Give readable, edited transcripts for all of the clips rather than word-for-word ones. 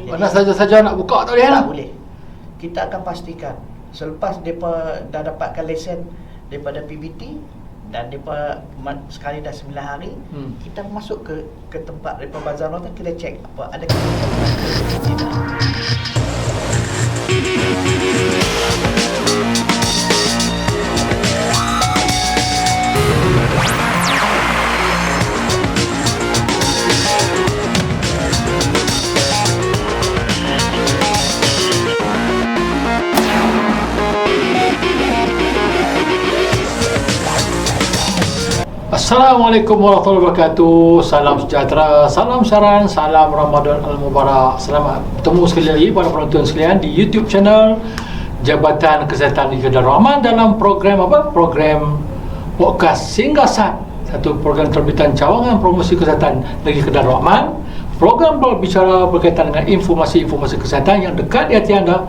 Mana saja nak buka tak boleh Tak lah. boleh. Kita akan pastikan selepas mereka dah dapatkan lesen daripada PBT dan mereka sekali dah 9 hari, kita masuk ke tempat mereka bazar ramadan, kita cek apa ada kesilapan tidak. Assalamualaikum warahmatullahi wabarakatuh. Salam sejahtera, salam syaran, salam Ramadan Al-Mubarak. Selamat bertemu sekali lagi para penonton sekalian di YouTube channel Jabatan Kesihatan Negeri Darul Rahman dalam program apa? Program podcast Singgah Sat, satu program terbitan cawangan promosi kesihatan Negeri Darul Rahman. Program berbicara berkaitan dengan informasi-informasi kesihatan yang dekat di hati anda.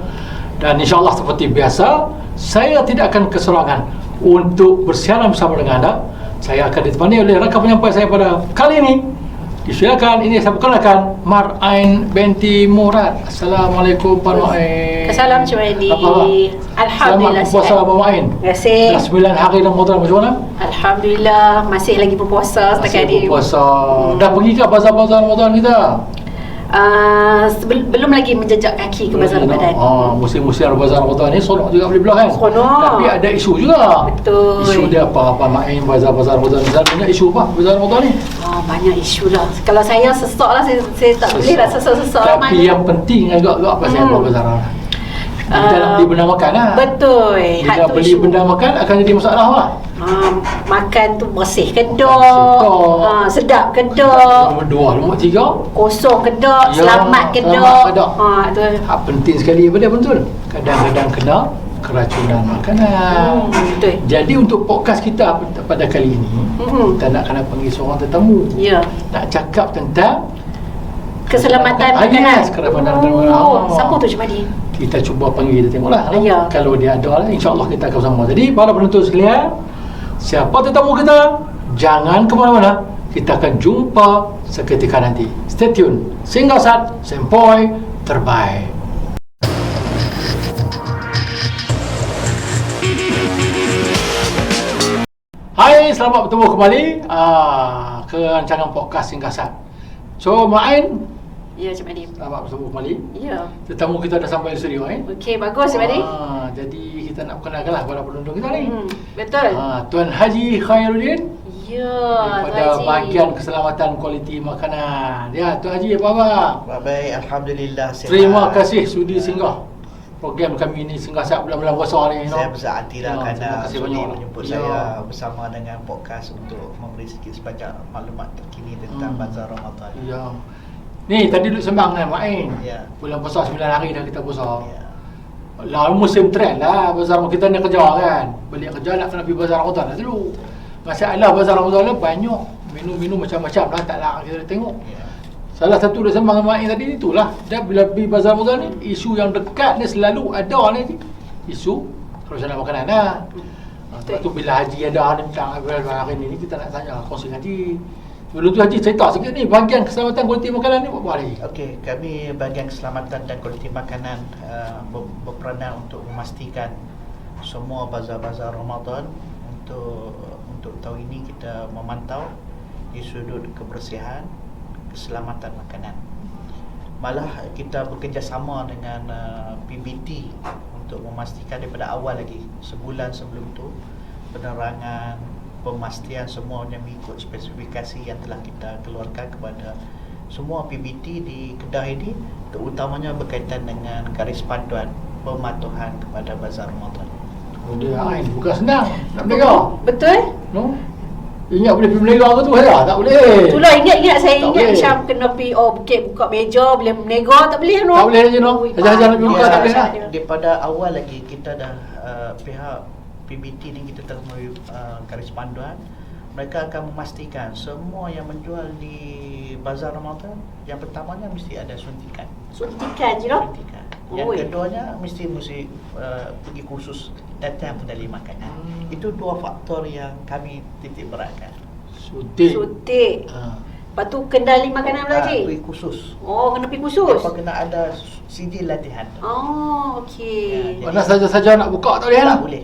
Dan insya-Allah seperti biasa, saya tidak akan keserangan untuk bersiaran bersama dengan anda. Saya akan ditemani oleh rakan penyampai saya pada kali ini. Disilakan, ini saya perkenalkan Mar Ain binti Murad. Assalamualaikum Pak Ain. Assalamualaikum Cik Edi. Alhamdulillah. Selamat berpuasa Pak Ain. Terima kasih. Dah 9 hari Ramadan macam mana? Alhamdulillah, masih lagi berpuasa setakat Masih ini. berpuasa. Dah pergi ke bazar-bazar Ramadan kita? Belum lagi menjejak kaki ke bazar Ramadan. Musim-musim bazar Ramadan ni seronok juga boleh belah kan? Seronok. Tapi ada isu juga. Betul. Isu dia apa Main bazar-bazar Ramadan ni? Banyak isu apa bazar Ramadan ni? Banyak isu lah. Kalau saya sesak lah, saya tak boleh lah sesak-sesak. Tapi yang penting agak-agak pasal bazar Ramadan. Kita nak beli benda makan lah. Betul. Bila beli benda makan akan jadi masalah lah. Makan tu bersih ke tak, sedap ke tak, Nombor 2, nombor 3 kosong ke tak, Ya, selamat ke selamat ke tak. tak. Tu. Penting sekali benda betul. Kadang-kadang kena keracunan makanan. Betul. Jadi untuk podcast kita pada kali ini, kita nak kena panggil seorang tetamu. Ya. Nak cakap tentang Keselamatan makanan. Siapa tu Cik Madi? Kita cuba panggil dia, tengoklah. Ya. Kalau dia ada, insya-Allah kita akan bersama. Jadi para penonton sekalian, siapa tetamu kita? Jangan ke mana-mana. Kita akan jumpa seketika nanti. Stay tune. Singgah Sat, sempoi terbaik. Hai, selamat bertemu kembali ke rancangan podcast Singgah Sat. So, Main, Ya Cik Madi. selamat bertemu kembali. Ya. Tetamu kita dah sampai di studio, Okey, bagus Cik Madi. Jadi kita nak perkenalkanlah kepada penonton kita ni. Betul. Tuan Haji Khairuddin Ya, daripada bahagian keselamatan kualiti makanan. Ya, Tuan Haji apa khabar? Baik, alhamdulillah sihat. Terima kasih sudi singgah program kami ini, Singgah Sat bulan-bulan puasa ni. Saya besar hatilah terima kerana kasih sudi banyak. menjemput Ya. saya bersama dengan podcast untuk memberi sedikit sebanyak maklumat terkini tentang bazar Ramadan. Ya. Ni tadi duduk sembang kan Main. Ya. Bulan puasa 9 hari dah kita puasa. Ya. Lalu musim trend lah bazar kita ni kerja kan. Balik kerja nak kena pergi bazar Ramadan lah dulu. Masalah bazar Ramadan lah banyak minum-minum macam-macam lah, tak lah kita tengok. Ya. Salah satu dah sembang dengan Main tadi itulah. Dia bila pergi bazar Ramadan ni, isu yang dekat ni selalu ada ni. Isu kerusakan makanan lah. Lepas tu bila Haji ada ni tentang hari ni kita nak tanya kongsi Haji. Sebelum tu Haji cerita sikit ni bahagian keselamatan kualiti makanan ni buat apa lagi? Okey, kami bahagian keselamatan dan kualiti makanan berperanan untuk memastikan semua bazar-bazar Ramadan untuk tahun ini kita memantau di sudut kebersihan, keselamatan makanan. Malah kita bekerjasama dengan PBT untuk memastikan daripada awal lagi, sebulan sebelum tu, penerangan, pemastian semuanya mengikut spesifikasi yang telah kita keluarkan kepada semua PBT di Kedah ini, terutamanya berkaitan dengan garis panduan pematuhan kepada bazar Ramadan. Dia bukan senang nak berniaga. Betul? No? Ingat boleh pergi berniaga ke tu ada? Tak boleh. Itulah ingat saya Tak ingat boleh. Syam kena pergi Bukit buka meja boleh berniaga, tak boleh no. Tak boleh je no. Ui, Ajar-ajar nak pergi buka banyak tak boleh lah. Daripada awal lagi kita dah pihak PBT ni kita telah memberi garis panduan. Mereka akan memastikan semua yang menjual di bazar Ramadan, yang pertamanya mesti ada suntikan. Suntikan je no. Suntikan. Yang Ui. keduanya mesti pergi kursus datang pendali makanan. Itu dua faktor yang kami titik beratkan. Suntik. Suntik. Ha. Lepas tu kendali makanan pula Cik? Pergi khusus. Oh, kena pergi khusus? Mereka kena ada sijil latihan. Oh, okey. Ya, Mana saja-saja nak buka tak boleh lah. Tak boleh.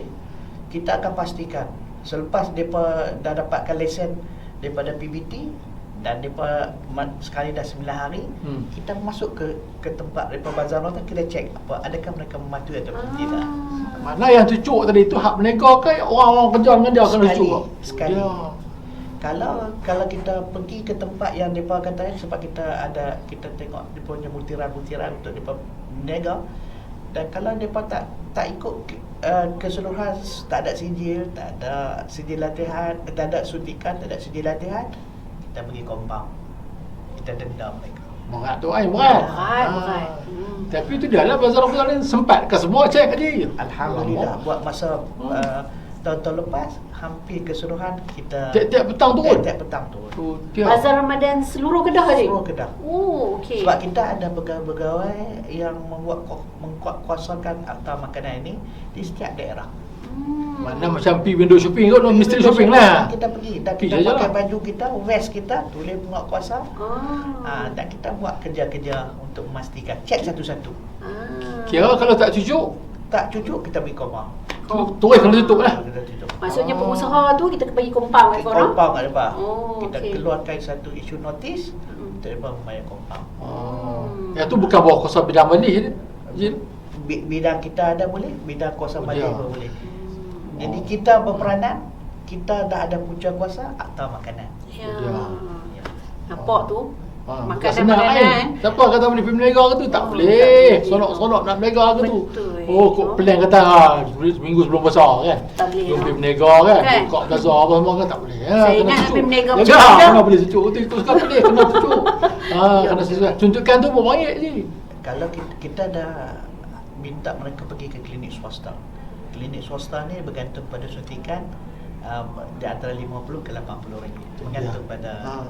Kita akan pastikan selepas mereka dah dapatkan lesen daripada PBT dan mereka sekali dah 9 hari, kita masuk ke tempat mereka bazar tu, kita cek apa adakah mereka mematuhi atau tidak. Mana yang cucuk tadi tu hak berniaga ke orang-orang kerja dengan dia kena cucuk? Sekali. Ya. Kalau kita pergi ke tempat yang mereka kata, sebab kita tengok dia punya butiran-butiran untuk mereka berniaga, dan kalau mereka tak ikut keseluruhan, tak ada sijil, tak ada sijil latihan, tak ada suntikan, tak ada sijil latihan, kita pergi compound, kita denda mereka. Berat tu ai, berat. Berat. Tapi tu dia lah bazar-bazar ni sempat ke semua cek je. Alhamdulillah buat masa tahun-tahun lepas hampir keseluruhan kita Tiap-tiap petang turun. Tiap petang turun. Tu dia. Bazar Ramadan seluruh Kedah Cik? Seluruh Kedah. Oh, okey. Sebab kita ada pegawai-pegawai yang mengkuasakan akta makanan ini di setiap daerah. Mana macam pergi window shopping kot, mesti shopping lah. Kita pergi dan Pergi kita je pakai lah. baju kita, vest kita, tulis penguatkuasa. Dan kita buat kerja-kerja untuk memastikan, cek satu-satu. Kira kalau tak cucuk, Tak cucuk, kita pergi koma. terus kena tutup lah. Kita tutup. Maksudnya pengusaha tu kita bagi compound kat korang? Kompang kat depan. Oh, Kita okey. keluarkan satu isu notis, untuk depan membayar kompang. Yang tu bukan bawah kuasa bidang majlis je. Bidang kita ada boleh, bidang kuasa majlis Ya. pun boleh. Jadi kita berperanan, kita dah ada punca kuasa akta makanan. Ya. Ya. Nampak tu? Bukan Makanan senang makanan. kan? Siapa kata boleh pergi berniaga ke tu? Tak boleh. Sonok-sonok nak berniaga ke tu. Betul. Oh, kok plan kata seminggu sebelum besar kan? Tak boleh, Belum no. pergi berniaga kan? Kan? Buka bazar apa semua kan tak boleh. Saya ingat nak pergi berniaga macam tu. tu. Kena boleh cucuk. Itu sekarang boleh kena cucuk. Kena sesuai. Contohkan tu berapa ringgit je? Kalau kita dah minta mereka pergi ke klinik swasta. Klinik swasta ni bergantung pada suntikan di antara 50 ke 80 ringgit. Bergantung pada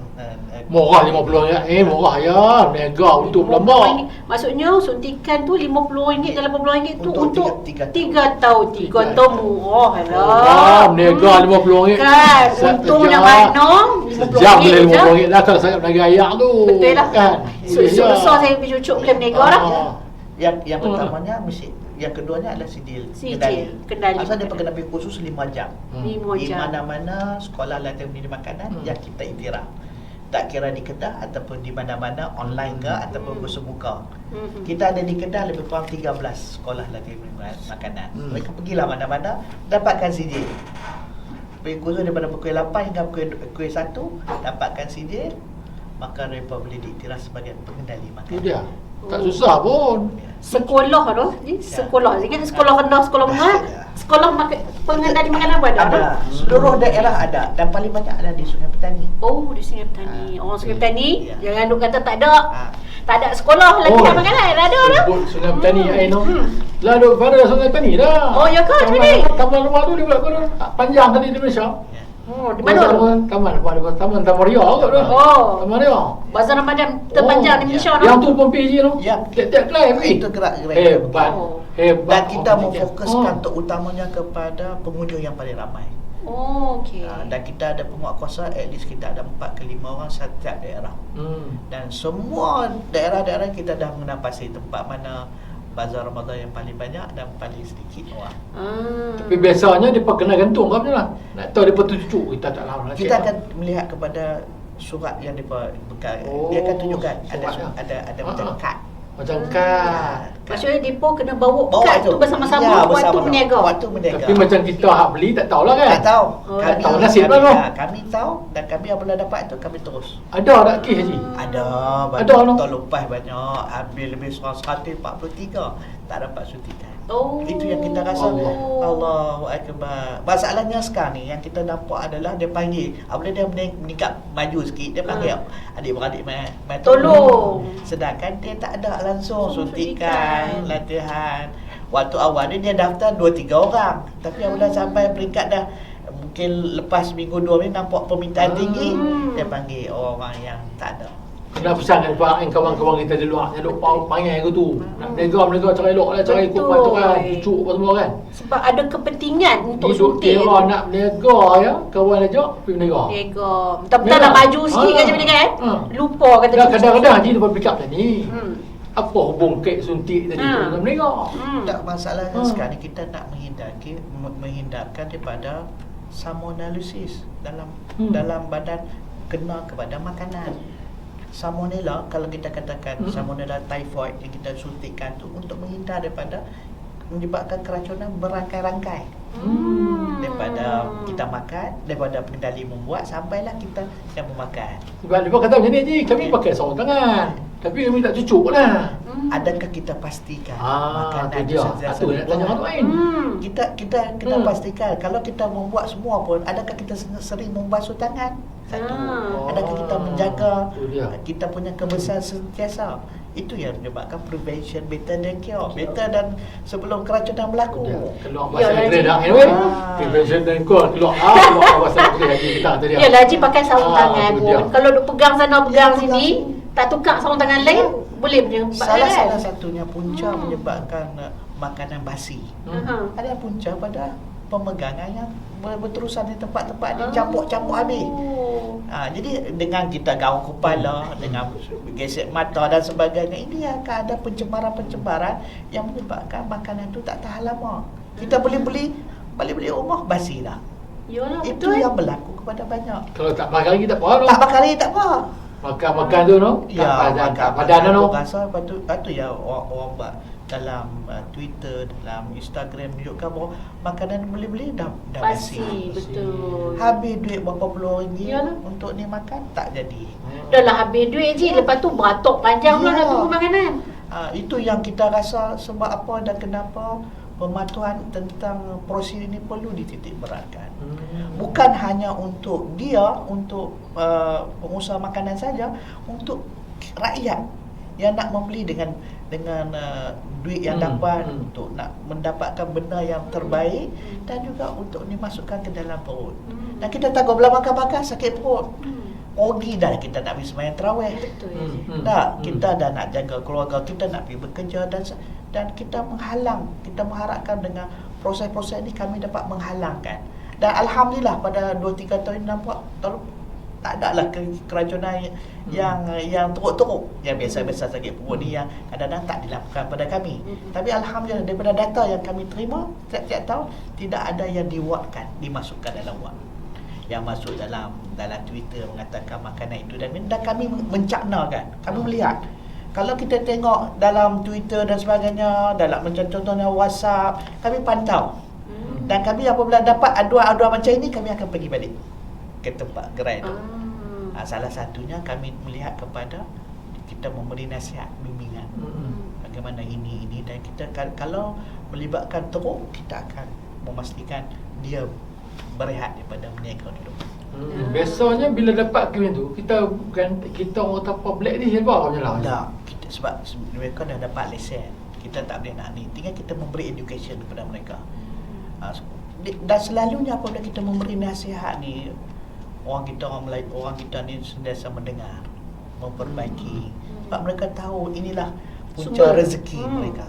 Murah 50 ringgit. Murah ya. Berniaga untuk berlambak. Maksudnya suntikan tu RM50 ke RM80 tu Untuk untuk tiga 3 tahun. 3 tahun murah lah. Berniaga RM50. Kan, untungnya mana Sejam boleh RM50 je. RM50 lah kalau saya berniaga ayak tu. Betul lah. Kan? Susah saya pergi cucuk boleh berniaga lah. Yang pertamanya mesti, yang keduanya adalah sijil kendali Asal dia makanan. kena pergi khusus 5 jam. 5 Di jam. mana-mana sekolah latihan pendidikan makanan yang kita iktiraf. Tak kira di Kedah ataupun di mana-mana online ke ataupun bersemuka. Kita ada di Kedah lebih kurang 13 sekolah latihan pendidikan makanan. Mereka pergilah mana-mana, dapatkan sijil. Pergi khusus daripada pukul 8 hingga pukul 1, dapatkan sijil, maka mereka boleh diiktiraf sebagai pengendali Itu makanan. dia. Tak susah pun. Sekolah tu, sekolah. Kan sekolah rendah, sekolah menengah. Sekolah pengendali makanan apa ada? Ada. Seluruh daerah ada dan paling banyak ada di Sungai Petani. Oh, di Sungai Petani. Orang Sungai Petani, Ya. jangan duk kata tak ada. Ah. Tak ada sekolah latihan makanan, ada lah. Sebut Sungai Petani air no. Lah duk pada Sungai Petani dah. Oh, ya ke? Macam ni? Taman rumah tu dia buat panjang tadi di Malaysia. Ya. Oh, di mana tu? Taman Ria kot tu. Oh. Taman Ria. Bazar Ramadan terpanjang di Malaysia tu. Yang tu pun PJ tu. Ya. Tiap-tiap kelai pergi. Itu gerak-gerak. Hebat. Oh. Hebat. Dan kita orang memfokuskan fikir. terutamanya kepada pengunjung yang paling ramai. Oh, okey. Dan kita ada penguatkuasa, at least kita ada 4 ke 5 orang setiap daerah. Dan semua daerah-daerah kita dah mengenal pasti tempat mana bazar Ramadan yang paling banyak dan paling sedikit orang. Tapi biasanya dia kena gantung kan lah. Nak tahu dia cucuk kita tak tahu lah. Kita akan melihat kepada surat yang dia bekal. Dia akan tunjukkan ada macam kad. Macam kad. Maksudnya depo kena bawa Bawa kad tu. tu bersama-sama Ya, waktu bersama-sama. berniaga. Waktu berniaga. Tapi macam kita hak beli tak tahulah kan. Tak tahu. Oh, Kami tak tahu nasib lah tu. Kami tahu dan kami apabila dapat itu kami terus. Ada tak kes Haji? Ada Ada, no? tahun lepas banyak, ambil lebih 143 tak dapat suntikan. Oh. Itu yang kita rasa Allah. Allahu Akbar. Masalahnya sekarang ni yang kita nampak adalah dia panggil, apabila dia meningkat maju sikit, dia panggil adik-beradik mai Tolong. Sedangkan dia tak ada langsung Suntikan. suntikan, latihan. Waktu awal ni dia daftar 2-3 orang. Tapi apabila sampai peringkat dah mungkin lepas minggu 2 ni nampak permintaan tinggi, dia panggil orang yang tak ada. Kena pesan kan Pak, yang kawan-kawan kita di luar, yang duk panggil aku tu. Nak mereka cara elok lah, cara ikut peraturan, cucuk apa semua kan. Sebab ada kepentingan untuk Hidup suntik kira nak berniaga ya, kawan ajak pergi berniaga. Nego. Betul-betul lah maju sikit kan macam ni kan. Lupa kata Dah kadang-kadang Haji depan pick up tadi. Hmm. Apa hubung kek suntik tadi tu dengan berniaga? Tak masalah kan sekarang ni kita nak menghindarkan daripada salmonellosis dalam badan kena kepada makanan. Salmonella kalau kita katakan salmonella typhoid yang kita suntikkan tu untuk menghindar daripada menyebabkan keracunan berangkai-rangkai. Daripada kita makan, daripada pengendali membuat sampailah kita yang memakan. Sebab dia kata macam ni Haji, kami pakai sarung tangan. Tapi kami tak cucuk lah. Adakah kita pastikan Makanan makanan tu dia. sentiasa Itu nak tanya orang lain. kita pastikan kalau kita membuat semua pun, adakah kita sering membasuh tangan? Satu. Adakah kita menjaga kita punya kebersihan sentiasa? Itu yang menyebabkan prevention better than cure. Better dan sebelum keracunan berlaku. Keluar bahasa Inggeris dah anyway. Prevention dan cure keluar bahasa Inggeris Haji kita tu dia. Yalah Haji pakai sarung tangan pun. Kalau duk pegang sana pegang sini, tak tukar sarung tangan lain, boleh punya. Salah satunya punca menyebabkan makanan basi. Ada punca pada pemegangan yang berterusan di tempat-tempat ni, campur-campur habis. Jadi dengan kita gaul kepala, dengan gesek mata dan sebagainya, ini akan ada pencemaran-pencemaran yang menyebabkan makanan tu tak tahan lama. Kita balik beli rumah basi dah. Yalah, Itu betul. yang berlaku kepada banyak. Kalau tak makan lagi tak apa tu. Tak makan lagi tak apa. Makan tu no. Tak padan no. Rasa patu ya orang buat dalam Twitter, dalam Instagram tunjukkan bahawa makanan beli-beli dah Basi, basi. betul. Habis duit berapa puluh ringgit Yalah. untuk ni makan tak jadi. Dah lah habis duit je, lepas tu beratok panjang pula nak tunggu makanan. Itu yang kita rasa sebab apa dan kenapa pematuhan tentang prosedur ini perlu dititik beratkan. Bukan hanya untuk dia, untuk pengusaha makanan saja, untuk rakyat yang nak membeli dengan duit yang dapat untuk nak mendapatkan benda yang terbaik dan juga untuk dimasukkan ke dalam perut. Dan kita tahu bila makan-makan sakit perut. Ogi dah kita nak pergi sembahyang tarawih. Betul. Dah, kita dah nak jaga keluarga kita, nak pergi bekerja dan kita mengharapkan dengan proses-proses ini kami dapat menghalangkan. Dan alhamdulillah pada 2-3 tahun nampak tak ada lah keracunan yang teruk-teruk. Yang biasa-biasa sakit perut ni yang kadang-kadang tak dilakukan pada kami. Tapi alhamdulillah daripada data yang kami terima setiap tahun tidak ada yang dimasukkan dalam wad. Yang masuk dalam Twitter mengatakan makanan itu dan kami mencaknakan. Kami melihat kalau kita tengok dalam Twitter dan sebagainya, dalam macam contohnya WhatsApp, kami pantau. Dan kami apabila dapat aduan-aduan macam ini, kami akan pergi balik ke tempat gerai itu. Salah satunya kami melihat kepada kita memberi nasihat, bimbingan. Bagaimana ini dan kita kalau melibatkan teruk, kita akan memastikan dia berehat daripada meniaga hidup. Biasanya bila dapat kami tu, kita orang tanpa black ni siapa macam lah. Tak, sebab mereka dah dapat lesen. Kita tak boleh nak ni. Tinggal kita memberi education kepada mereka. Dan selalunya apabila kita memberi nasihat ni, orang kita ni sentiasa mendengar, memperbaiki. Sebab mereka tahu inilah punca rezeki mereka.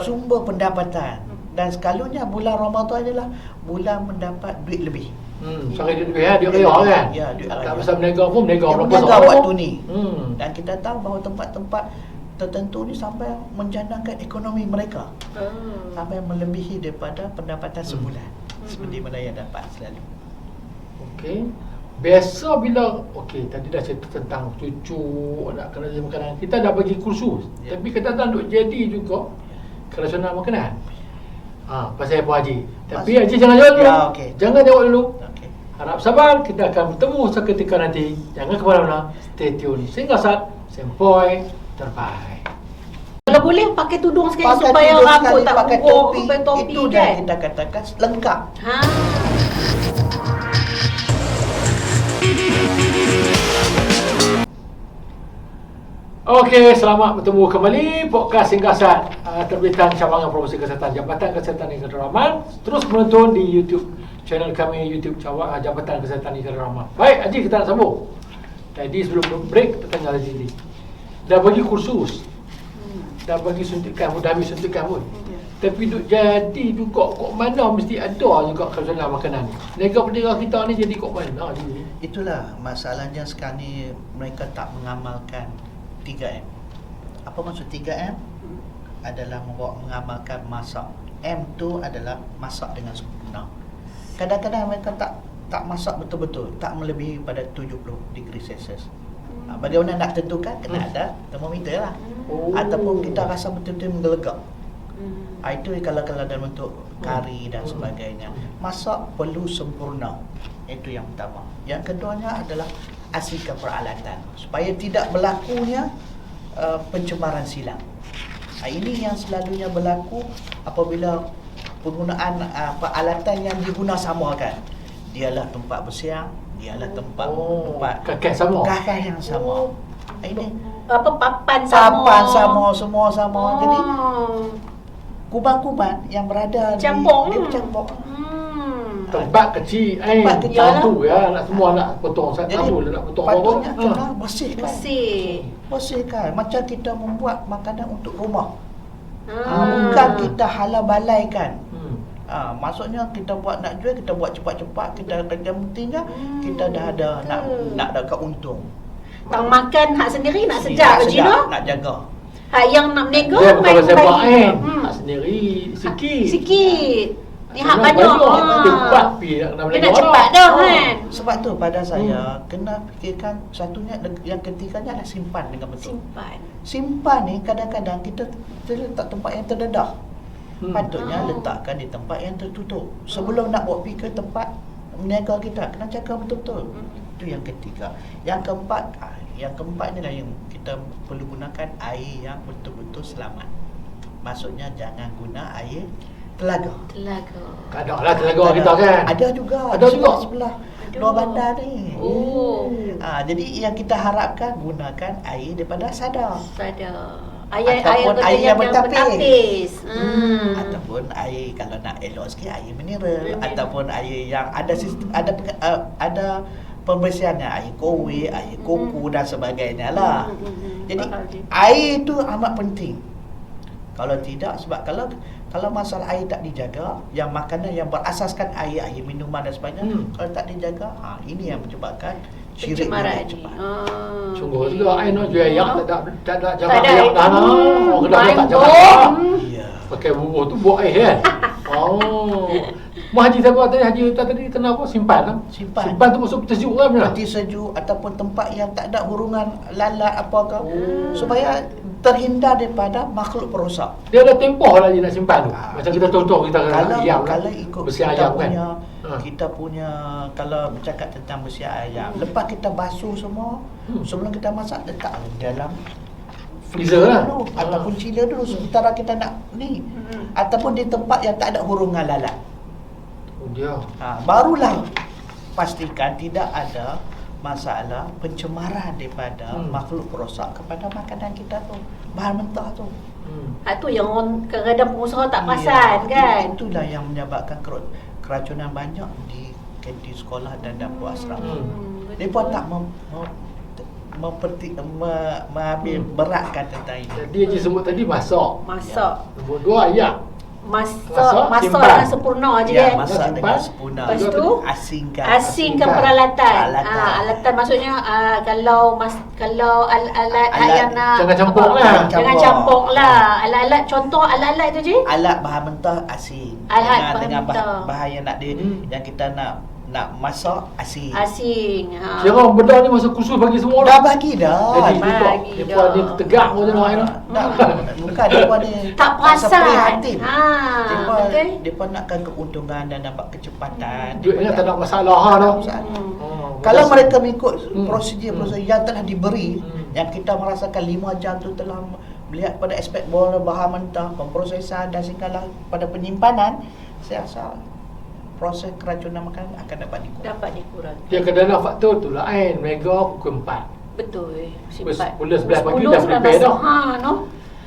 Sumber pendapatan. Dan sekalunya bulan Ramadan adalah bulan mendapat duit lebih. Sangat duit lebih duit raya kan? Ya, duit raya. Tak pasal berniaga pun berniaga waktu ni. Dan kita tahu bahawa tempat-tempat tertentu ni sampai menjanakan ekonomi mereka. Sampai melebihi daripada pendapatan sebulan. Seperti mana yang dapat selalu. Okey. Biasa bila tadi dah cerita tentang cucu nak kena jaga makanan. Kita dah bagi kursus. Tapi kadang-kadang duk jadi juga keracunan makanan. Pasal apa Haji? Tapi Haji jangan jawab dulu. Jangan jawab dulu. Harap sabar, kita akan bertemu seketika nanti. Jangan ke mana-mana. Stay tune. Singgasat, sempoi, terbaik. Kalau boleh pakai tudung sekali supaya rambut tak pakai topi itu kan. Dah kita katakan lengkap. Okey, selamat bertemu kembali podcast Singgasat terbitan cawangan promosi kesihatan Jabatan Kesihatan Negeri Rahman. Terus menonton di YouTube channel kami, YouTube Jabatan Kesihatan Negeri Rahman. Baik, Haji, kita nak sambung. Jadi sebelum break kita tanya lagi ni. Dah bagi kursus. Dah bagi suntikan pun, dah ambil suntikan pun. Tapi duk jadi juga kok mana mesti ada juga keracunan makanan ni. Negara kita ni jadi kok mana ni? Itulah masalahnya sekarang ni, mereka tak mengamalkan 3M. Apa maksud 3M? Adalah mengamalkan masak. M tu adalah masak dengan sempurna. Kadang-kadang mereka tak masak betul-betul, tak melebihi pada 70 degree Celsius. Bagaimana nak tentukan? Kena ada termometer lah. Ataupun kita rasa betul-betul menggelegak. Itu kalau dalam bentuk kari dan sebagainya. Masak perlu sempurna. Itu yang pertama. Yang keduanya adalah asingkan peralatan supaya tidak berlakunya pencemaran silang. Ini yang selalunya berlaku apabila penggunaan peralatan yang diguna samakan. Dialah tempat bersiang, dialah tempat kakak sama. kakak yang sama. Ini papan sama. Semua sama. Jadi kuban-kuban yang berada Campur. dia bercampur. Tempat kecil, Tempat kecil. satu ya, nak semua nak potong satu Jadi nak potong patutnya orang. kena bersihkan. Bersihkan. Macam kita membuat makanan untuk rumah. Bukan kita halau balaikan. Maksudnya kita buat nak jual, kita buat cepat-cepat, kita kerja pentingnya, kita dah ada nak dapat untung. Tang makan hak sendiri nak sejak je no. Nak jaga. Hak yang nak berniaga Dia bukan pasal buat bagi. nak sendiri sikit. Sikit. Ni hak Nak banyak. cepat pi nak Dia nak cepat dah kan. Sebab tu pada saya kena fikirkan satunya, yang ketiganya adalah simpan dengan betul. Simpan ni kadang-kadang kita letak tempat yang terdedah. Patutnya letakkan di tempat yang tertutup. Sebelum nak bawa pergi ke tempat meniaga kita, kena jaga betul-betul. Itu yang ketiga. Yang keempat ni lah yang kita perlu gunakan air yang betul-betul selamat. Maksudnya jangan guna air telaga. Ada lah telaga kita kan. Ada juga. Ada juga Sebelah luar bandar ni. Jadi yang kita harapkan gunakan air daripada sadar. Air yang bertapis. Ataupun air kalau nak elok sikit, air mineral. Ataupun air yang ada ada pembersihannya, air kowe, air kuku dan sebagainya lah. Jadi air itu amat penting. Kalau tidak, sebab kalau masalah air tak dijaga, yang makanan yang berasaskan air minuman dan sebagainya, kalau tak dijaga, ini yang menyebabkan Pencemaran. Sungguh juga air nak jual ayak tak ada jaga Tak ada ayak air. dah lah. Kedai tak jaga Main ayak. Ya. Pakai bubuh tu buat air kan. Mak Haji siapa tadi? Haji tadi kenapa simpan lah? Simpan tu masuk peti sejuk kan? Peti sejuk ataupun tempat yang tak ada hurungan lalat apa ke, supaya terhindar daripada makhluk perosak. Dia ada tempoh lagi nak simpan tu. Macam kita contoh kita ayam kalau ikut bersih kita ayam punya, kan. kita punya, kalau bercakap tentang bersih ayam, lepas kita basuh semua, sebelum kita masak letak dalam Freezer lah. dulu, ataupun chiller dulu sementara kita nak ni, ataupun di tempat yang tak ada hurungan lalat. Dia. Barulah pastikan tidak ada masalah pencemaran daripada makhluk perosak kepada makanan kita tu, bahan mentah tu. Tu yang orang kadang pengusaha tak perasan kan. Itulah yang menyebabkan keracunan banyak di kantin sekolah dan dapur asrama. Mereka tak mengambil beratkan tentang ini. Jadi Haji sebut tadi masak. Nombor 2 ayak. Masak simpan. dengan sempurna je Ya, kan. masak dengan sempurna. Lepas tu asingkan peralatan. Peralatan. Alatan maksudnya kalau alat yang nak Jangan campur lah. Jangan campur lah. Alat-alat, contoh alat-alat tu je. Alat bahan mentah asing. Alat bahan dengan mentah. bahan yang yang kita nak masak asing. Kira benda ni masa kursus bagi semua Dah dah. bagi dah. Jadi Bagi depa dah. ni tegak pun tengok air dah. Bukan depa ni Tak perasan. prihatin. Betul. Depa nakkan keuntungan dan dapat kecepatan. Duit ni tak ada masalah dah. Kalau mereka mengikut prosedur yang telah diberi, yang kita merasakan 5 jam tu telah melihat pada aspek bahan mentah, pemprosesan dan segala pada penyimpanan, saya rasa proses keracunan makanan akan dapat dikurangkan. Dia kadang-kadang faktor tu lah kan. Mega pukul 4. Betul. Pukul 11 pagi dah prepare dah.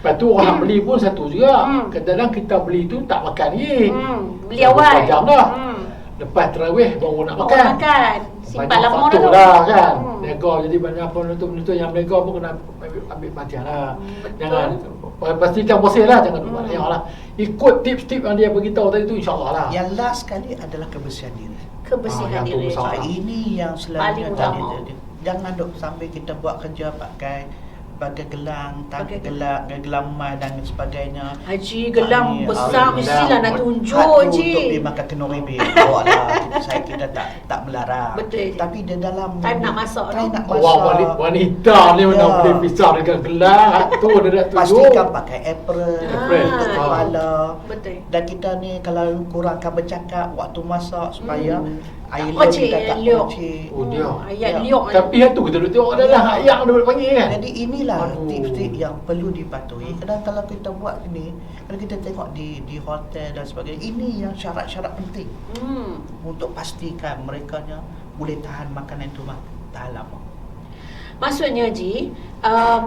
Lepas tu orang nak beli pun satu juga. Kadang-kadang kita beli tu tak makan lagi. Beli awal. 2 jam dah. Lepas terawih baru nak makan. Simpan lama dah faktor tu. lah kan. Nego jadi banyak penonton yang nego pun kena ambil perhatian lah. Betul. Jangan pastikan bersih lah, jangan buat yang lah. Ikut tips-tips yang dia beritahu tadi tu, insya-Allah lah. Yang last sekali adalah kebersihan diri. Kebersihan yang tu diri. besar. Ini yang Paling selalunya utama. jangan duk sambil kita buat kerja pakai gelang, Pakai gelang emas dan sebagainya. Haji gelang Ni, besar gelang. mestilah nak tunjuk Hat tu je. untuk dimakan kenuri bil. Bawa lah. Kita tak melarang. Betul. Tapi dia dalam Time nak masak tu. nak Orang wanita ni mana Ya. boleh pisah dengan gelang tu dia nak tunjuk. Pastikan pakai apron Apron. untuk kepala. Betul. Dan kita ni kalau kurangkan bercakap waktu masak supaya air Tak liur kocik, kita tak liur. kocik. Oh, dia. Ayat Ya. liok. Tapi yang tu kita duk tengok adalah yang dia boleh panggil kan. Jadi inilah Aduh. tips-tips yang perlu dipatuhi. Kadang kalau kita buat ni, kalau kita tengok di hotel dan sebagainya, ini yang syarat-syarat penting untuk pastikan merekanya boleh tahan makanan itu tahan lama. Maksudnya Ji,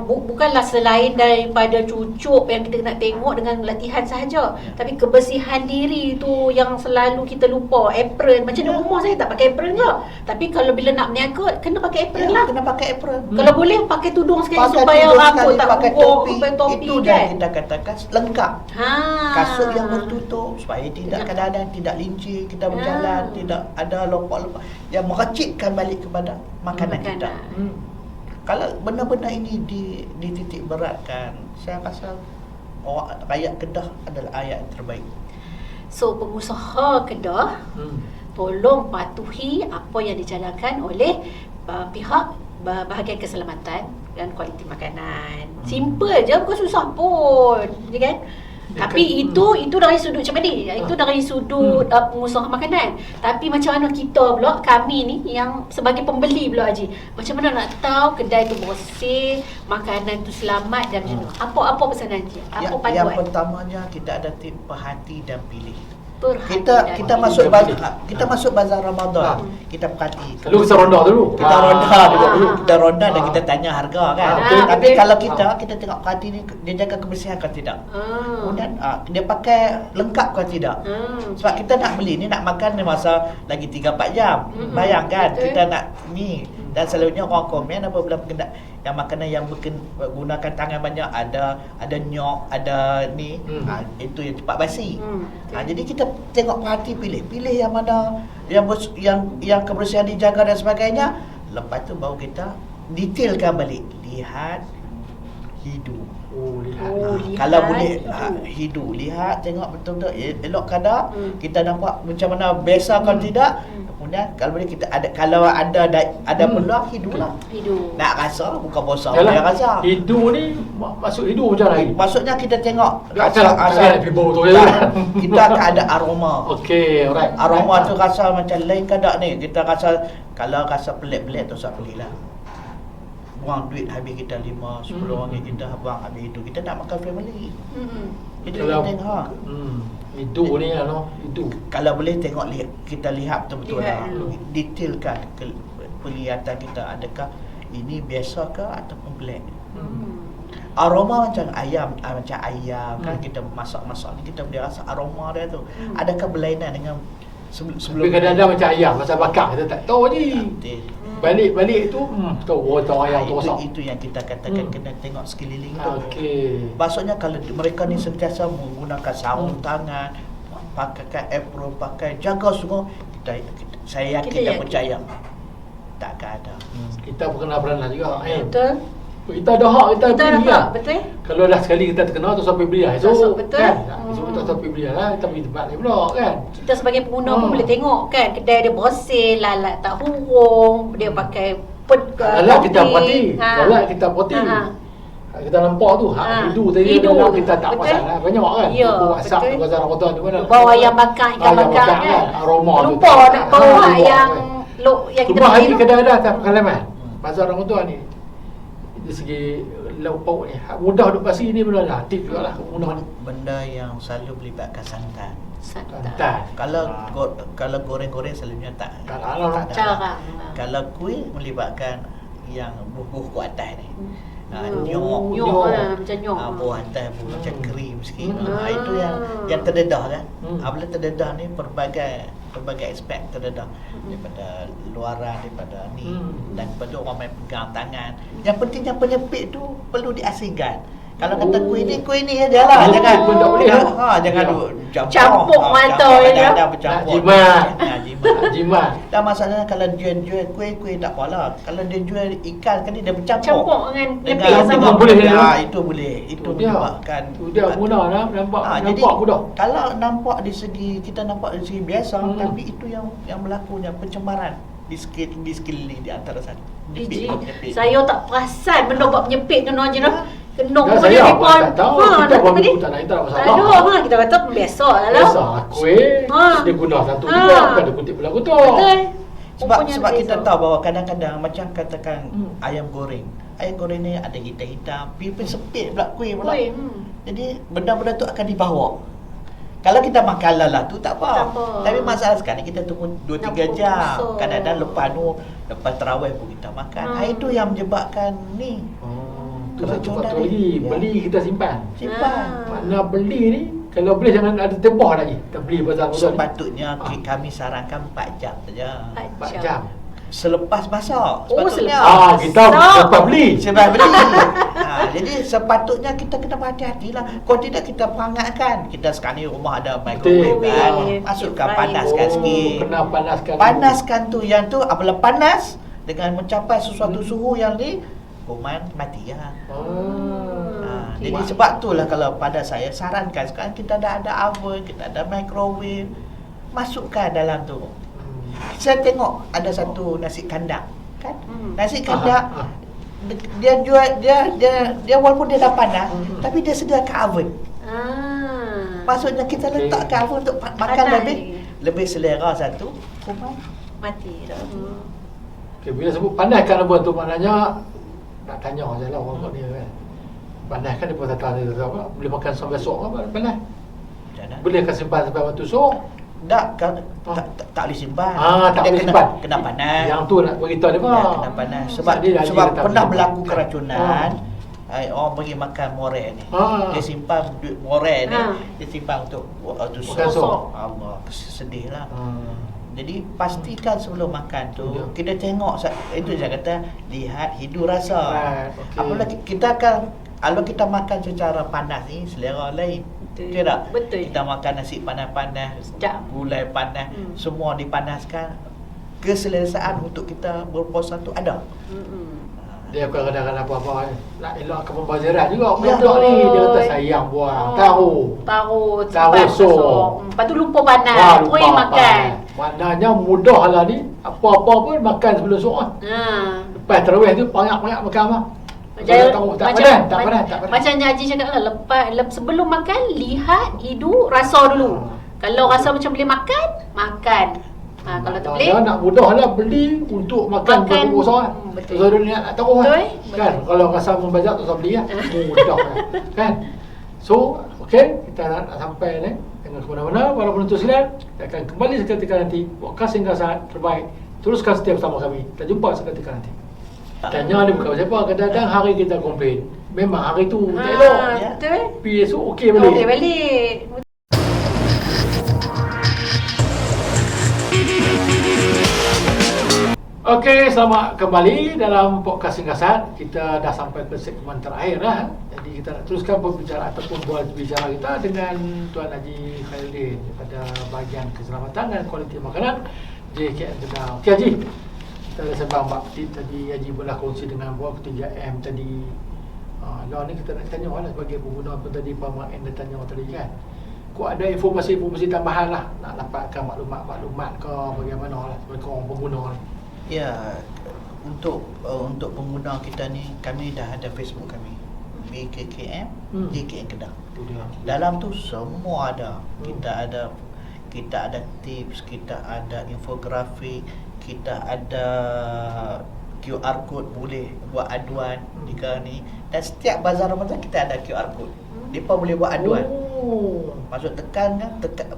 bukanlah selain daripada cucuk yang kita nak tengok dengan latihan sahaja, tapi kebersihan diri tu yang selalu kita lupa. Apron, macam di rumah saya tak pakai apron ke, tapi kalau bila nak berniaga kena pakai apron lah. Kena pakai apron. Kalau boleh pakai tudung sekali Pakai supaya tudung rambut sekali, tak pakai gugur, topi. pakai topi Itu kan. dah kita katakan lengkap. Ha. Kasut yang bertutup supaya tidak kadang-kadang tidak lincir kita berjalan, tidak ada lompat-lompat yang meracikkan balik kepada makanan kita. Kalau benda-benda ini dititik beratkan, saya rasa rakyat Kedah adalah rakyat yang terbaik. So pengusaha Kedah tolong patuhi apa yang dijalankan oleh pihak bahagian keselamatan dan kualiti makanan. Simple je, bukan susah pun, ya kan? Tapi itu dari sudut macam ni. Itu dari sudut pengusaha makanan. Tapi macam mana kita pula, kami ni yang sebagai pembeli pula Haji, macam mana nak tahu kedai tu bersih, makanan tu selamat dan macam mana? Apa pesanan Haji? Apa Yang panduan? pertamanya kita ada tip perhati dan pilih. Perhati dan Kita pilih. masuk bazar Ramadan, kita perhati. Lalu kita ronda dulu. Kita ronda dulu, kita ronda dan Ah. kita tanya harga kan. betul. Tapi Betul. kalau kita tengok perhati ni, dia jaga kebersihan ke tidak. Kemudian dia pakai lengkap ke tidak. Sebab kita nak beli ni, nak makan ni masa lagi 3-4 jam. Bayangkan Betul. kita nak ni. Dan selalunya orang komen apabila yang makanan yang gunakan tangan banyak, ada nyok, ada ni, itu yang cepat basi. Jadi kita tengok perhati, pilih yang mana yang kebersihan dijaga dan sebagainya. Lepas tu baru kita detailkan balik. Lihat hidu. Lihat. Lihat Kalau boleh hidu. hidu, lihat, tengok betul-betul elok kadar. Kita nampak macam mana biasa kalau tidak. Kemudian kalau boleh kita kalau ada peluang hidulah. Hidup. Nak rasa bukan bosan Yalah, boleh rasa. hidu ni masuk hidu macam mana? Maksudnya kita tengok Asal pibo tu je. kita akan ada aroma. Okey, alright. Aroma tu rasa macam lain kadang ni. Kita rasa kalau rasa pelik-pelik tu tak belilah. Buang duit habis kita 5-10 ringgit kita buang habis itu. Kita nak makan family. Itu Kalau- yang tengok. Hidu ni lah no, hidu. Kalau boleh tengok kita lihat betul-betul Lihat lah. dulu. Detailkan penglihatan kita, adakah ini biasa ke ataupun pelik. Aroma macam ayam kan kita masak-masak ni kita boleh rasa aroma dia tu. Adakah berlainan dengan Tapi kadang-kadang macam ayam, masa bakar kita tak tahu ni. Balik-balik tu, tahu tahu ayam tu rosak. Itu yang kita katakan kena tengok sekeliling tu. Okey. Maksudnya kalau mereka ni sentiasa menggunakan sarung tangan, pakai apron, pakai jaga semua, saya yakin Kita dan yakin. percaya takkan ada. Kita pun kena beranak juga. Betul. Kita ada hak, kita Kita beli ada lah. hak, betul. Kalau dah sekali kita terkenal tu sampai beli lah. Betul, betul. Kan? Esok tak sampai beli lah. Kita pergi tempat lain pula kan. Kita sebagai pengguna pun boleh tengok kan, kedai dia bersih, lalat tak hurung, dia pakai Lalat kita topi. perhati. Lalat kita perhati. Kita nampak tu, hidu tadi Hidu. dalam kita tak Betul. pasal lah. Banyak kan. Ya, Buku WhatsApp betul. di bazar Ramadan tu mana. Bawa ayam bakar, ikan bakar kan. Aroma tu. Lupa nak bawa lupa, yang kan. yang kita Cuma beli hari tu. kadang-kadang tak pengalaman. Bazar Ramadan ni dari segi lauk pauk ni mudah duk basi ni benar lah. Tip jugalah mudah ni. Benda yang selalu melibatkan santan. Santan. Kalau goreng-goreng selalunya tak Tak ada. Jarang. Kalau kuih melibatkan yang bubuh ke atas ni. Nyok Nyok. macam nyok. Buah atas buah macam krim sikit. Itu yang terdedah kan. Bila terdedah ni pelbagai pelbagai aspek terdedah, daripada luaran, daripada ni, dan daripada orang main pegang tangan. Yang pentingnya penyepit tu perlu diasingkan. Kalau kata kuih ni aja lah, jangan pun tak boleh. jangan Campur mata je. ada bercampur. Jimat. Dan masalahnya kalau dia jual kuih tak apalah. Kalau dia jual ikan kan dia bercampur. Campur dengan nyepit yang dengan- sama. boleh. Itu boleh. Itu dia. menyebabkan Dia mudah nampak jadi mudah. kalau nampak di segi kita nampak di segi biasa, tapi itu yang berlakunya pencemaran di sekeliling di antara sana. Ji, saya tak perasan benda buat penyepit tu Haji noh. Kenong Dan pun saya jadi pun tak tahu. Kita dah pun tadi. tak nak, tak ada masalah. Aduh, kita kata biasa lah. Biasa kuih. Ha. Dia guna satu Ha. juga. Bukan dia kutip belah kutuk. Betul. Sebab Rupanya sebab ada kita beza. tahu bahawa kadang-kadang macam katakan Hmm. ayam goreng. Ayam goreng ni ada hitam-hitam, pipi sepit pula kuih pula. Kuih, Jadi benda-benda tu akan dibawa. Kalau kita makan lalah tu tak apa. Tak apa. Tapi masalah sekarang ni kita tunggu 2-3 Nak jam. busuk. Kadang-kadang lepas tarawih pun kita makan. Itu yang menyebabkan ni. Tu satu Keracunan faktor ni. lagi. Ya. Beli kita simpan. Simpan. Mana beli ni, kalau beli jangan ada tempoh lagi. Kita beli pasal mudah ni. Sepatutnya kami sarankan 4 jam saja. 4 jam. Selepas masak. Oh, Sepatutnya. selepas. Kita lepas beli. Sebab beli. Jadi sepatutnya kita kena berhati-hati lah. Kalau tidak kita perangatkan. Kita sekarang ni rumah ada microwave Betul. kan. Microwave. Masukkan Right. panaskan sikit. Kena panaskan. Panaskan tu yang tu apabila panas dengan mencapai sesuatu suhu yang ni, kuman mati lah. Jadi sebab itulah kalau pada saya sarankan sekarang kita ada oven, kita ada microwave, masukkan dalam tu. Saya tengok ada satu nasi kandang kan. Nasi kandang dia jual dia walaupun dia dah panas tapi dia sediakan oven. Maksudnya kita letakkan oven untuk makan Panas. lebih selera satu, kuman Mati dah. Okay, bila sebut panaskan apa tu maknanya nak tanya je lah orang ni kan. Panaskan dia pun tak tahu apa. Boleh makan sampai esok apa panas. Jangan. Boleh kan simpan sampai waktu esok. Tak boleh simpan. Tak Dia boleh kena- simpan. Kena panas. Yang tu nak beritahu dia Ya, kena panas. Sebab dia dah sebab tak pernah boleh berlaku simpan. keracunan. Orang pergi makan more ni. Dia simpan duit more ni, dia simpan untuk waktu Makan sok. sok. Allah, sedih lah. Jadi pastikan sebelum makan tu Ya. kita tengok itu saya kata lihat hidu rasa. Right, okey. Apabila kita akan kalau kita makan secara panas ni selera lain. Betul. Betul tak? Betul. Kita makan nasi panas-panas, Sedap. gulai panas, semua dipanaskan. Keselesaan untuk kita berpuasa tu ada. Dia kadang-kadang apa-apa nak elakkan pembaziran juga. Ya, Budak ni dia kata sayang buang tahu. Tahu sok. Lepas tu lupa panas. Wah, Kuih lupa makan. apa. Maknanya mudah lah ni. Apa-apa pun makan sebelum sok lah. Lepas terawih tu panyak-panyak makan lah. Tak panas. Macam Haji cakap lah, sebelum makan lihat hidu rasa dulu. Kalau rasa macam boleh makan. Kalau tak boleh, nak mudah lah beli untuk makan berpuasa lah. Betul. So dia nak tahu Betul, lah. Kan? betul. Kalau rasa membazar tak usah beli lah. Mudah lah. Kan? So, okay, kita nak sampai ni. Jangan ke mana-mana. Para penonton sekalian, kita akan kembali seketika nanti. Podcast hingga saat terbaik. Teruskan setia bersama kami. Kita jumpa seketika nanti. Tanya ni bukan siapa. Kadang-kadang hari kita komplain. Memang hari tu tak elok. betul. Tapi esok okey balik. Okey balik. Okey, selamat kembali dalam podcast singkasan. Kita dah sampai ke segmen terakhir lah. Jadi kita nak teruskan pembicaraan ataupun buat bicara kita dengan Tuan Haji Khairuddin daripada bahagian keselamatan dan kualiti makanan JKM Kedah. Okey Haji, kita ada sembang Mbak Petit tadi. Haji pun dah kongsi dengan buat 3M tadi. Lawan ni kita nak tanya lah sebagai pengguna pun tadi Pak Mak N dah tanya tadi kan. Kau ada informasi-informasi tambahan lah nak dapatkan maklumat-maklumat ke bagaimana lah sebagai orang pengguna ni. Ya, untuk pengguna kita ni kami dah ada Facebook kami. BKKM JKM Kedah. Tu dia. Dalam tu semua ada. Kita ada tips, kita ada infografik, kita ada QR code boleh buat aduan jika ni. Dan setiap bazar Ramadan kita ada QR code. Mereka boleh buat aduan. Maksud tekan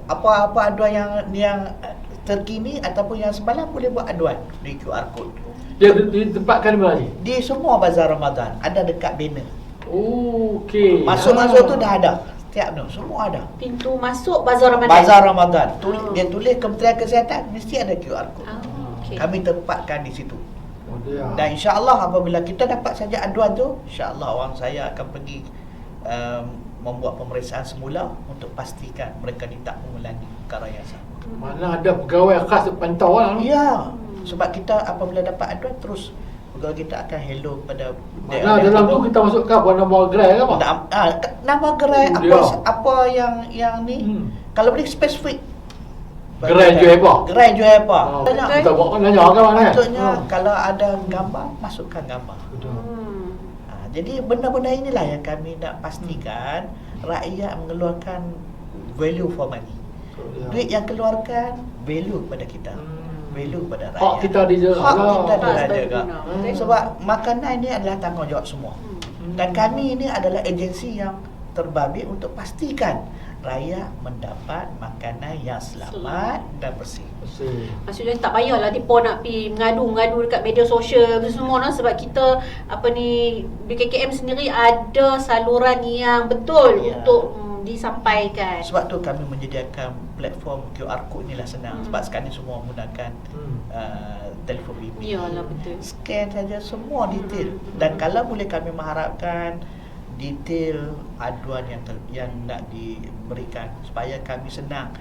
apa-apa aduan yang terkini ataupun yang semalam boleh buat aduan di QR code. Dia ditempatkan di mana ni? Di semua bazar Ramadan ada dekat banner. Okey. Masuk-masuk tu dah ada. Setiap tu semua ada. Pintu masuk Bazar Ramadan. Bazar Ramadan. Oh. Dia tulis Kementerian Kesihatan, mesti ada QR code. Okey. Kami tempatkan di situ. Oh, dia. Dan insya-Allah apabila kita dapat saja aduan tu, insya-Allah orang saya akan pergi membuat pemeriksaan semula untuk pastikan mereka ni tak mengulangi perkara yang sama. Mana ada pegawai khas pantau lah. Ya, sebab kita apabila dapat aduan terus pegawai kita akan hello kepada Mana dalam tu kita masukkan apa nama gerai ke apa? Nama gerai Dia. apa yang ni kalau boleh spesifik. Gerai jual apa? Gerai jual apa? Oh, Tanya. kita buat nanya kan mana? Contohnya kalau ada gambar, masukkan gambar. Jadi benda-benda inilah yang kami nak pastikan rakyat mengeluarkan value for money. Duit yang keluarkan value kepada kita. Value kepada rakyat. Hak kita dijaga. Hak kita Hak dijaga. sebagai Sebab makanan ini adalah tanggungjawab semua. Dan kami ini adalah agensi yang terbabit untuk pastikan rakyat mendapat makanan yang selamat dan bersih. Maksudnya tak payahlah depa nak pergi mengadu-mengadu dekat media sosial tu semua nah, sebab kita BKKM sendiri ada saluran yang betul untuk disampaikan. Sebab tu kami menyediakan platform QR code inilah senang. Sebab sekarang ni semua menggunakan telefon bimbit. Yalah betul. Scan saja semua detail. Dan kalau boleh kami mengharapkan detail aduan yang nak diberikan supaya kami senang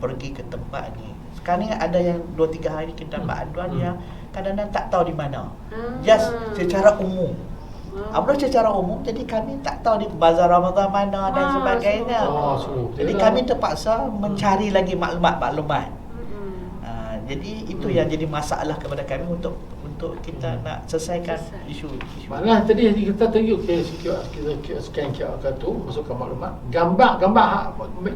pergi ke tempat ni. Sekarang ni ada yang 2-3 hari kita dapat aduan yang kadang-kadang tak tahu di mana. Just secara umum. Apabila secara umum, jadi kami tak tahu di Bazar Ramadan mana dan sebagainya. Jadi kami terpaksa mencari lagi maklumat-maklumat. Jadi itu yang jadi masalah kepada kami untuk kita nak selesaikan isu. Mana tadi kita tunjuk kita scan QR code tu, masukkan maklumat, gambar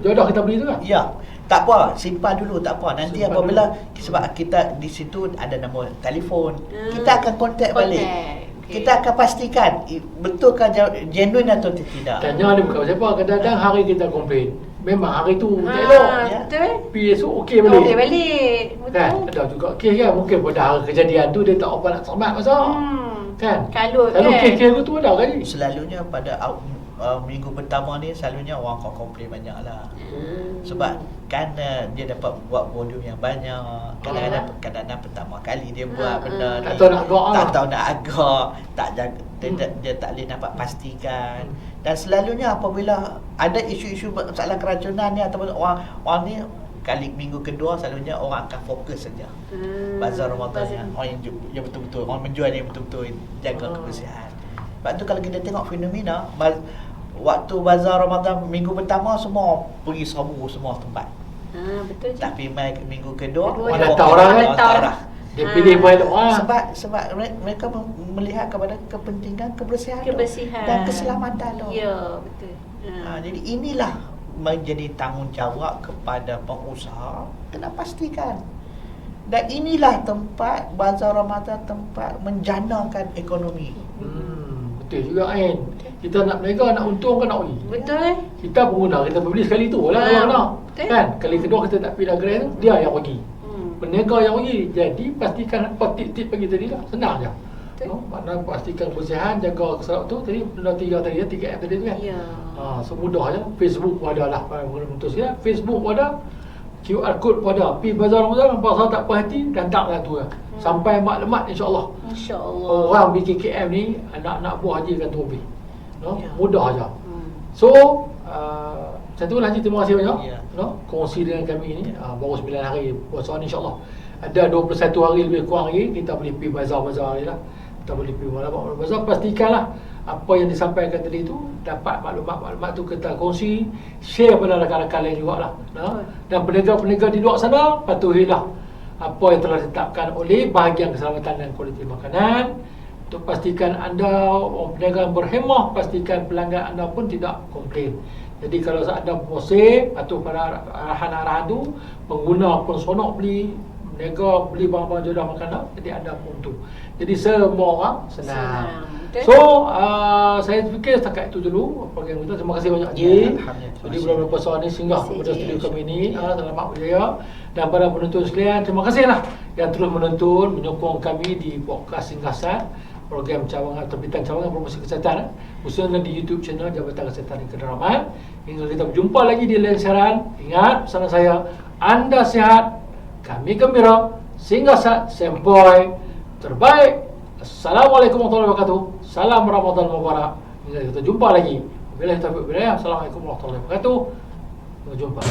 jodoh kita beli tu kan? Ya, tak apa, simpan dulu, tak apa. Nanti Simpan apabila dulu. sebab kita di situ ada nombor telefon, kita akan kontak balik. Okay. Kita akan pastikan betulkah genuine atau tidak. Tanya dia bukan siapa, kadang-kadang hari kita komplain. Memang hari tu tak Ah, elok. Ya. betul. Esok okey balik. Okey balik. Kan? Betul. Ada juga kes kan, mungkin pada hari kejadian tu dia tak apa nak selamat masa. Kan? Kalut Kalau kan? kes-kes tu ada kan? Selalunya pada minggu pertama ni selalunya orang akan komplain banyak lah. Sebab kan dia dapat buat volume yang banyak. Kadang-kadang pertama kali dia buat benda Tak ni, tahu nak agak tak lah. tahu nak agak, tak jaga, dia tak boleh dapat pastikan. Dan selalunya apabila ada isu-isu masalah keracunan ni ataupun orang ni kali minggu kedua selalunya orang akan fokus saja. Bazar Ramadan yang orang yang betul-betul orang menjual yang betul-betul jaga kebersihan. Sebab tu kalau kita tengok fenomena waktu Bazar Ramadan minggu pertama semua pergi sabu semua tempat. Betul je. Tapi minggu kedua Orang datang orang kan? datang orang. Dia pilih buat orang. sebab mereka melihat kepada kepentingan kebersihan dan keselamatan tu. Ya, betul. Jadi inilah menjadi tanggungjawab kepada pengusaha kena pastikan. Dan inilah tempat Bazar Ramadan tempat menjanakan ekonomi. Betul juga kan. Kita nak berniaga, nak untung kan nak rugi. Betul. Kita pengguna, kita beli sekali tu lah kalau nak. Betul. Kan? Kali kedua kita tak pilih gerai tu, dia yang rugi. Peniaga yang rugi. Jadi pastikan apa tip-tip bagi tadi lah. Senang je. Maknanya pastikan kebersihan, jaga keselamatan tu. Tadi benda 3 tadi, 3M tadi tu kan. Ya. Semudah je. Facebook pun ada lah. Facebook pun ada. QR code pun ada. Pergi Bazar Ramadan, pasal tak puas hati, datang lah tu lah. Sampai maklumat insyaAllah. InsyaAllah. Orang BKKM ni, anak-anak buah haji kan tu lebih. Ya. Mudah je. So, satu lagi terima kasih banyak. Kongsi dengan kami ni. Baru 9 hari puasa ni insyaAllah. Ada 21 hari lebih kurang lagi, kita boleh pergi bazar-bazar ni lah. Kita boleh pergi mana-mana bazar. Pastikanlah apa yang disampaikan tadi tu, dapat maklumat-maklumat tu kita kongsi, share pada rakan-rakan lain jugalah. Dan peniaga-peniaga di luar sana, patuhilah apa yang telah ditetapkan oleh bahagian keselamatan dan kualiti makanan. Untuk pastikan anda orang peniaga yang berhemah, pastikan pelanggan anda pun tidak komplain. Jadi kalau anda posip, patuh pada arahan-arahan tu, pengguna pun sonok beli, peniaga beli barang-barang jodoh makanan, jadi anda pun tu. Jadi semua orang senang. So, saya fikir setakat itu dulu program kita. Terima kasih banyak Haji. Jadi bulan puasa ni singgah kepada studio kami ni. Selamat berjaya. Dan para penonton sekalian, terima kasihlah yang terus menonton, menyokong kami di podcast Singkasan program cawangan terbitan cawangan promosi kesihatan khususnya di YouTube channel Jabatan Kesihatan di Kedaraman. Hingga kita berjumpa lagi di lain siaran. Ingat pesanan saya, anda sehat, kami gembira, sehingga sempoi terbaik. Assalamualaikum warahmatullahi wabarakatuh. Salam Ramadan Mubarak. Hingga kita jumpa lagi. Wabillahi taufiq wal hidayah. Assalamualaikum warahmatullahi wabarakatuh. Sampai jumpa.